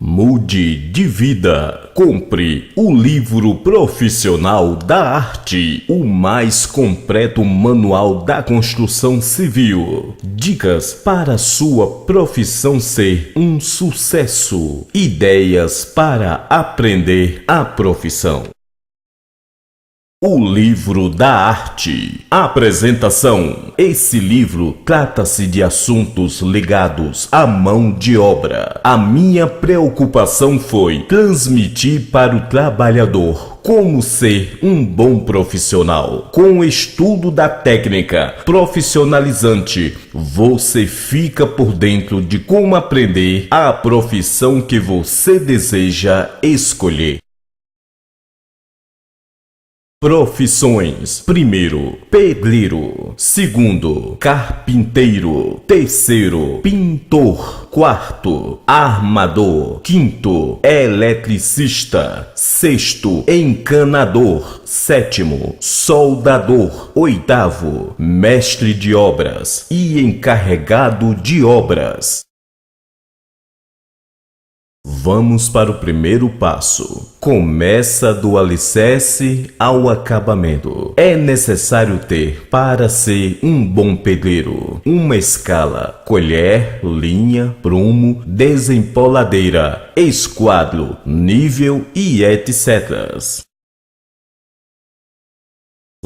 Mude de vida. Compre o livro profissional da arte, o mais completo manual da construção civil. Dicas para sua profissão ser um sucesso. Ideias para aprender a profissão. O livro da arte. Apresentação. Esse livro trata-se de assuntos ligados à mão de obra. A minha preocupação foi transmitir para o trabalhador como ser um bom profissional. Com o estudo da técnica profissionalizante, você fica por dentro de como aprender a profissão que você deseja escolher. Profissões. Primeiro, pedreiro. Segundo, carpinteiro. Terceiro, pintor. Quarto, armador. Quinto, eletricista. Sexto, encanador. Sétimo, soldador. Oitavo, mestre de obras e encarregado de obras. Vamos para o primeiro passo. Começa do alicerce ao acabamento. É necessário ter, para ser um bom pedreiro, uma escala, colher, linha, prumo, desempoladeira, esquadro, nível e etc.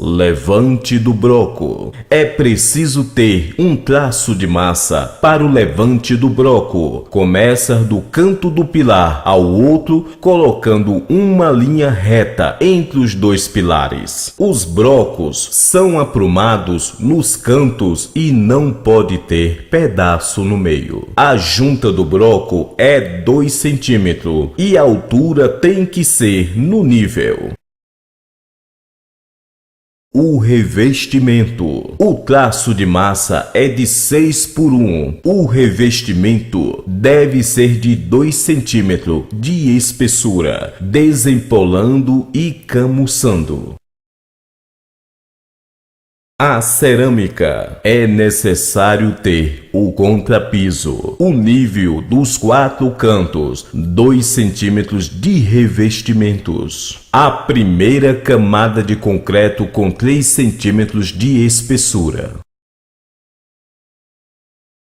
Levante do broco. É preciso ter um traço de massa para o levante do broco. Começa do canto do pilar ao outro, colocando uma linha reta entre os dois pilares. Os brocos são aprumados nos cantos e não pode ter pedaço no meio. A junta do broco é 2 centímetros e a altura tem que ser no nível. O revestimento. O traço de massa é de 6x1. O revestimento deve ser de 2 centímetros de espessura, desempolando e camuçando. A cerâmica. É necessário ter o contrapiso, o nível dos 4 cantos, 2 centímetros de revestimentos. A primeira camada de concreto com 3 centímetros de espessura.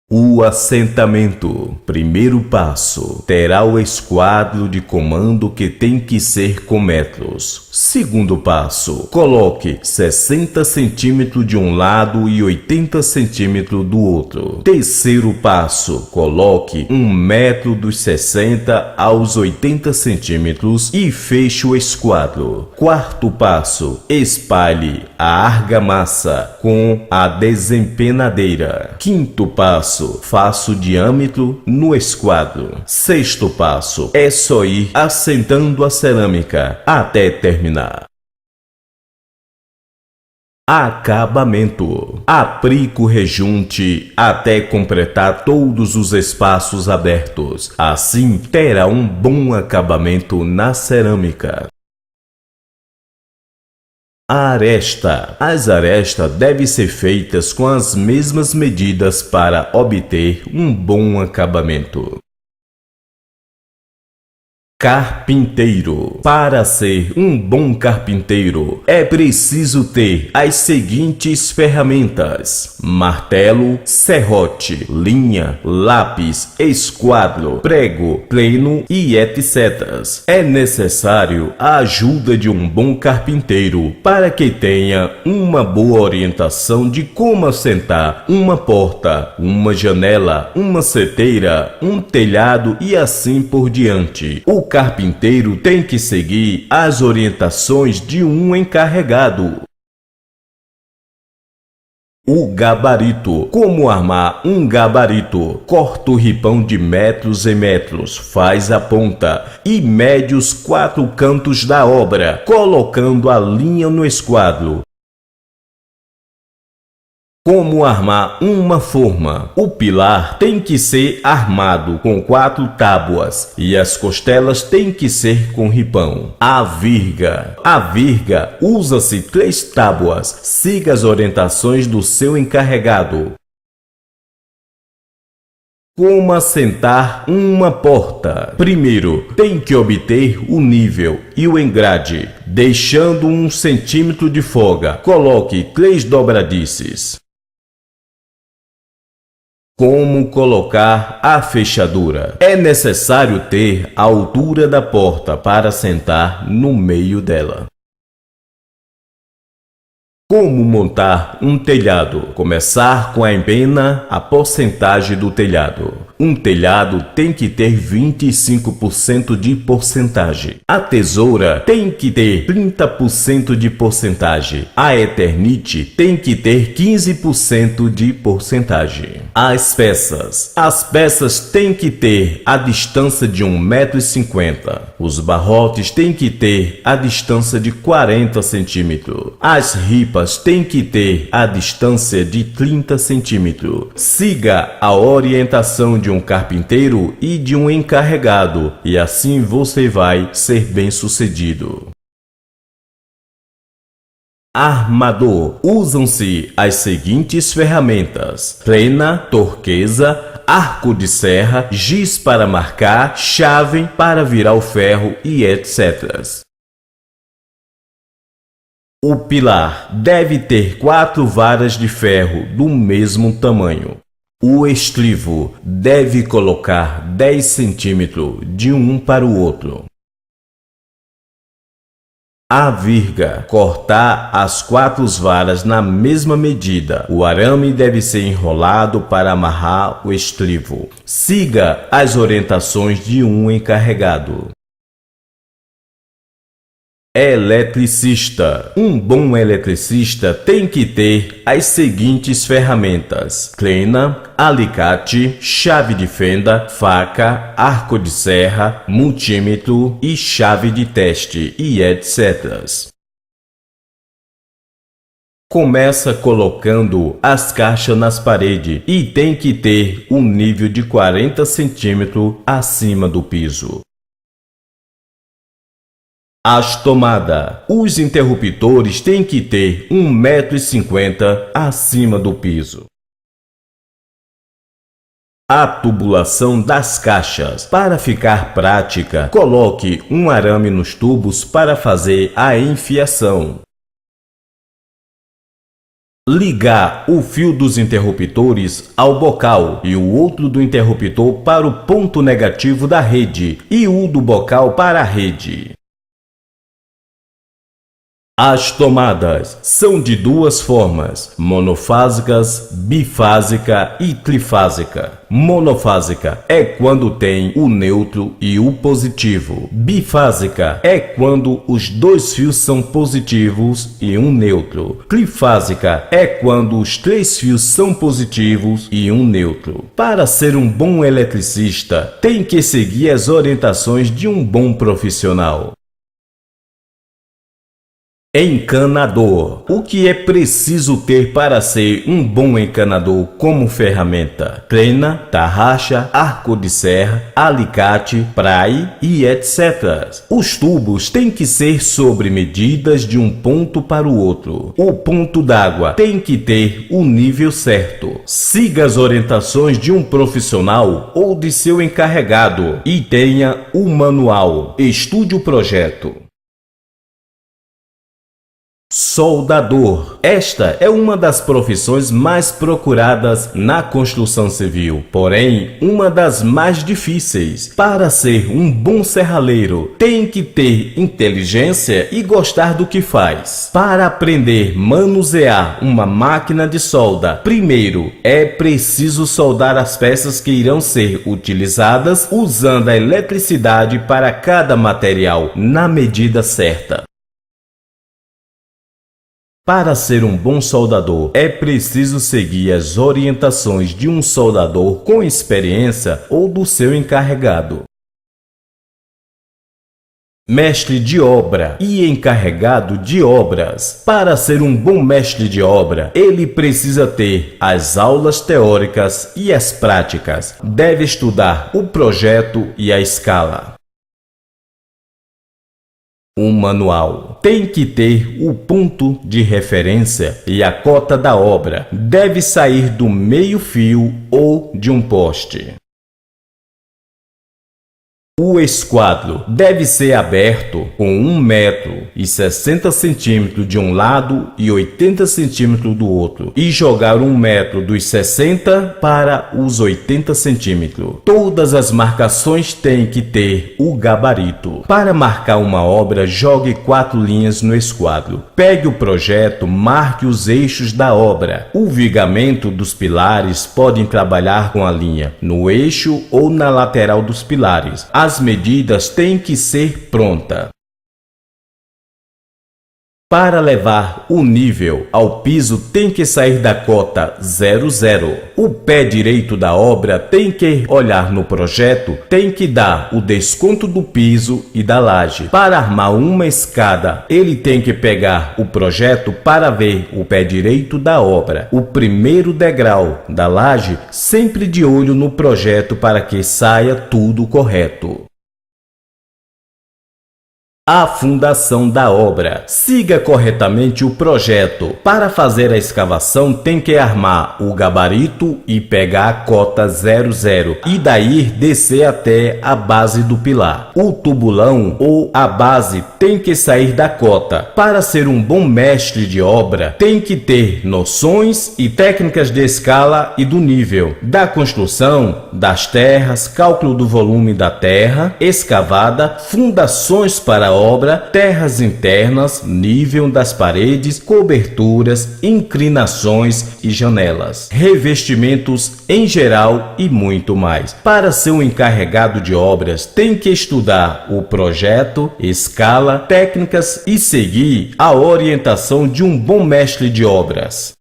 O assentamento. Primeiro passo. Terá o esquadro de comando que tem que ser com metros. Segundo passo. Coloque 60 centímetros de um lado e 80 centímetros do outro. Terceiro passo. Coloque 1 metro dos 60 aos 80 centímetros e feche o esquadro. Quarto passo. Espalhe a argamassa com a desempenadeira. Quinto passo. Faça o diâmetro no esquadro. Sexto passo. É só ir assentando a cerâmica até terminar. Acabamento. Aplique o rejunte até completar todos os espaços abertos. Assim terá um bom acabamento na cerâmica. A aresta. As arestas devem ser feitas com as mesmas medidas para obter um bom acabamento. Carpinteiro. Para ser um bom carpinteiro, é preciso ter as seguintes ferramentas: martelo, serrote, linha, lápis, esquadro, prego, pleno e etc. É necessário a ajuda de um bom carpinteiro para que tenha uma boa orientação de como assentar uma porta, uma janela, uma seteira, um telhado e assim por diante. O carpinteiro tem que seguir as orientações de um encarregado. O gabarito. Como armar um gabarito? Corta o ripão de metros em metros, faz a ponta e mede os 4 cantos da obra, colocando a linha no esquadro. Como armar uma forma? O pilar tem que ser armado com 4 tábuas e as costelas têm que ser com ripão. A virga. A virga usa-se 3 tábuas. Siga as orientações do seu encarregado. Como assentar uma porta? Primeiro, tem que obter o nível e o engrade, deixando 1 centímetro de folga. Coloque 3 dobradiças. Como colocar a fechadura? É necessário ter a altura da porta para assentar no meio dela. Como montar um telhado? Começar com a empena, a porcentagem do telhado. Um telhado tem que ter 25% de porcentagem. A tesoura tem que ter 30% de porcentagem. A Eternite tem que ter 15% de porcentagem. As peças têm que ter a distância de 1,50 m. Os barrotes têm que ter a distância de 40 centímetros. As ripas têm que ter a distância de 30 centímetros. Siga a orientação de um carpinteiro e de um encarregado, e assim você vai ser bem-sucedido. Armador. Usam-se as seguintes ferramentas: plena, torqueza, arco de serra, giz para marcar, chave para virar o ferro e etc. O pilar deve ter 4 varas de ferro do mesmo tamanho. O estrivo deve colocar 10 centímetros de um para o outro. A virga, cortar as 4 varas na mesma medida. O arame deve ser enrolado para amarrar o estrivo. Siga as orientações de um encarregado. Eletricista. Um bom eletricista tem que ter as seguintes ferramentas: plena, alicate, chave de fenda, faca, arco de serra, multímetro e chave de teste e etc. Começa colocando as caixas nas paredes e tem que ter um nível de 40 centímetros acima do piso. As tomadas. Os interruptores têm que ter 1,50 m acima do piso. A tubulação das caixas. Para ficar prática, coloque um arame nos tubos para fazer a enfiação. Ligar o fio dos interruptores ao bocal e o outro do interruptor para o ponto negativo da rede e o do bocal para a rede. As tomadas são de 2 formas: monofásicas, bifásica e trifásica. Monofásica é quando tem o neutro e o positivo. Bifásica é quando os 2 fios são positivos e um neutro. Trifásica é quando os 3 fios são positivos e um neutro. Para ser um bom eletricista, tem que seguir as orientações de um bom profissional. Encanador. O que é preciso ter para ser um bom encanador como ferramenta? Plena, tarraxa, arco de serra, alicate, praie e etc. Os tubos têm que ser sobre medidas de um ponto para o outro. O ponto d'água tem que ter o nível certo. Siga as orientações de um profissional ou de seu encarregado e tenha o manual. Estude o projeto. Soldador. Esta é uma das profissões mais procuradas na construção civil, porém uma das mais difíceis. Para ser um bom serralheiro, tem que ter inteligência e gostar do que faz. Para aprender a manusear uma máquina de solda, primeiro é preciso soldar as peças que irão ser utilizadas usando a eletricidade para cada material na medida certa. Para ser um bom soldador, é preciso seguir as orientações de um soldador com experiência ou do seu encarregado. Mestre de obra e encarregado de obras. Para ser um bom mestre de obra, ele precisa ter as aulas teóricas e as práticas. Deve estudar o projeto e a escala. Um manual tem que ter o ponto de referência e a cota da obra. Deve sair do meio-fio ou de um poste. O esquadro deve ser aberto com 1,60 m de um lado e 80 cm do outro e jogar 1 m dos 60 para os 80 cm. Todas as marcações têm que ter o gabarito. Para marcar uma obra, jogue 4 linhas no esquadro. Pegue o projeto, marque os eixos da obra. O vigamento dos pilares podem trabalhar com a linha no eixo ou na lateral dos pilares. As medidas têm que ser prontas. Para levar o nível ao piso tem que sair da cota 00. O pé direito da obra tem que olhar no projeto, tem que dar o desconto do piso e da laje. Para armar uma escada, ele tem que pegar o projeto para ver o pé direito da obra, o primeiro degrau da laje, sempre de olho no projeto para que saia tudo correto. A fundação da obra. Siga corretamente o projeto. Para fazer a escavação, tem que armar o gabarito e pegar a cota 00 e daí descer até a base do pilar. O tubulão ou a base tem que sair da cota. Para ser um bom mestre de obra, tem que ter noções e técnicas de escala e do nível, da construção, das terras, cálculo do volume da terra escavada, fundações para obra, terras internas, nível das paredes, coberturas, inclinações e janelas, revestimentos em geral e muito mais. Para ser um encarregado de obras, tem que estudar o projeto, escala, técnicas e seguir a orientação de um bom mestre de obras.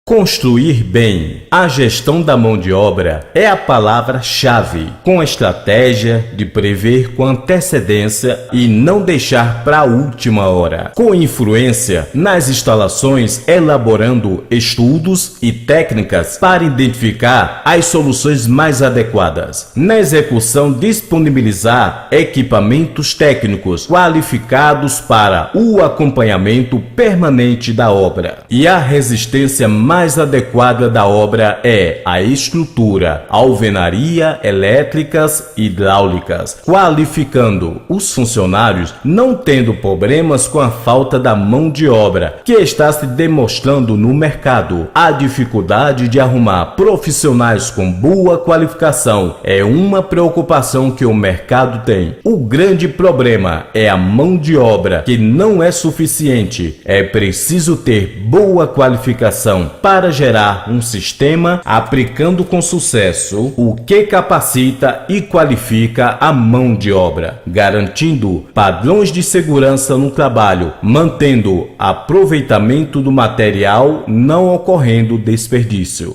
Construir bem. A gestão da mão de obra é a palavra-chave, com a estratégia de prever com antecedência e não deixar para a última hora. Com influência nas instalações, elaborando estudos e técnicas para identificar as soluções mais adequadas. Na execução, disponibilizar equipamentos técnicos qualificados para o acompanhamento permanente da obra. E a resistência mais adequada da obra é a estrutura, alvenaria, elétricas e hidráulicas, qualificando os funcionários, não tendo problemas com a falta da mão de obra, que está se demonstrando no mercado. A dificuldade de arrumar profissionais com boa qualificação é uma preocupação que o mercado tem. O grande problema é a mão de obra, que não é suficiente. É preciso ter boa qualificação para gerar um sistema aplicando com sucesso o que capacita e qualifica a mão de obra, garantindo padrões de segurança no trabalho, mantendo aproveitamento do material, não ocorrendo desperdício.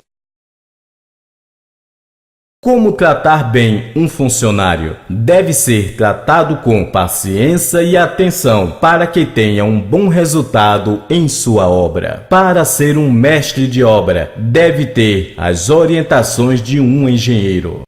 Como tratar bem um funcionário? Deve ser tratado com paciência e atenção para que tenha um bom resultado em sua obra. Para ser um mestre de obra, deve ter as orientações de um engenheiro.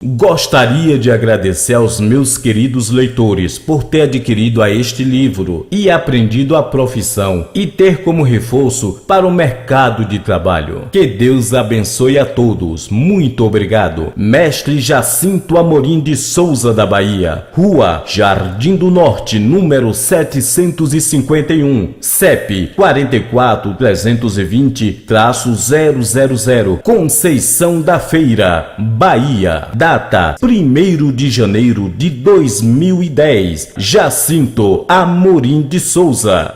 Gostaria de agradecer aos meus queridos leitores por ter adquirido a este livro e aprendido a profissão e ter como reforço para o mercado de trabalho. Que Deus abençoe a todos. Muito obrigado. Mestre Jacinto Amorim de Souza da Bahia, Rua Jardim do Norte, número 751, CEP 44.320-000, Conceição da Feira, Bahia. Data 1º de janeiro de 2010. Jacinto Amorim de Souza.